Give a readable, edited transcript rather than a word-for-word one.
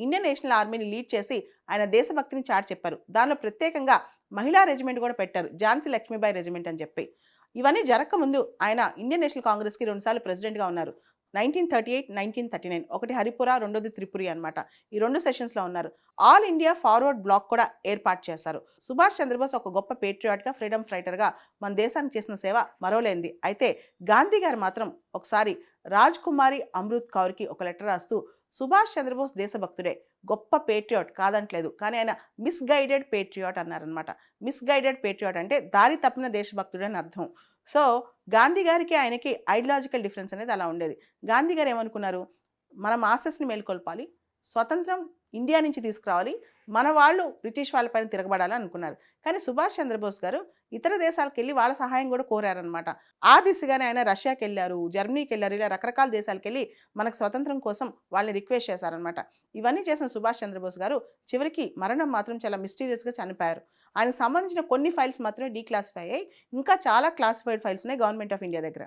Indian national ఆర్మీని lead చేసి ఆయన దేశభక్తిని చాటి చెప్పారు. దానిలో ప్రత్యేకంగా మహిళా రెజిమెంట్ కూడా పెట్టారు, ఝాన్సీ లక్ష్మీబాయి రెజిమెంట్ అని చెప్పి. ఇవన్నీ జరగకముందు ఆయన ఇండియన్ నేషనల్ కాంగ్రెస్కి 2 సార్లు ప్రెసిడెంట్గా ఉన్నారు. 1938, 1939. ఒకటి హరిపుర, రెండోది త్రిపురి అనమాట. ఈ 2 సెషన్స్లో ఉన్నారు. ఆల్ ఇండియా ఫార్వర్డ్ బ్లాక్ కూడా ఏర్పాటు చేశారు. సుభాష్ చంద్రబోస్ ఒక గొప్ప పేట్రియాట్గా, ఫ్రీడమ్ ఫైటర్గా మన దేశానికి చేసిన సేవ మరోలేంది. అయితే గాంధీ గారు మాత్రం ఒకసారి రాజ్ కుమారి అమృత్ కౌర్కి ఒక లెటర్ రాస్తూ సుభాష్ చంద్రబోస్ దేశభక్తుడే, గొప్ప పేట్రియాట్ కాదంటలేదు, కానీ ఆయన మిస్గైడెడ్ పేట్రియాట్ అన్నారనమాట. మిస్గైడెడ్ పేట్రియాట్ అంటే దారి తప్పిన దేశభక్తుడు అని అర్థం. సో గాంధీ గారికి ఆయనకి ఐడియాలజికల్ డిఫరెన్స్ అనేది అలా ఉండేది. గాంధీ గారు ఏమనుకున్నారు, మన మాసెస్ని మేల్కొల్పాలి, స్వతంత్రం ఇండియా నుంచి తీసుకురావాలి, మన వాళ్ళు బ్రిటిష్ వాళ్ళపైన తిరగబడాలని అనుకున్నారు. కానీ సుభాష్ చంద్రబోస్ గారు ఇతర దేశాలకు వెళ్ళి వాళ్ళ సహాయం కూడా కోరారనమాట. ఆ దిశగానే ఆయన రష్యాకి వెళ్ళారు, జర్మనీకి వెళ్ళారు, ఇలా రకరకాల దేశాలకు వెళ్ళి మనకు స్వతంత్రం కోసం వాళ్ళని రిక్వెస్ట్ చేశారనమాట. ఇవన్నీ చేసిన సుభాష్ చంద్రబోస్ గారు చివరికి మరణం మాత్రం చాలా మిస్టీరియస్గా చనిపోయారు. ఆయనకు సంబంధించిన కొన్ని ఫైల్స్ మాత్రమే డీక్లాసిఫై అయ్యాయి. ఇంకా చాలా క్లాసిఫైడ్ ఫైల్స్ ఉన్నాయి గవర్నమెంట్ ఆఫ్ ఇండియా దగ్గర.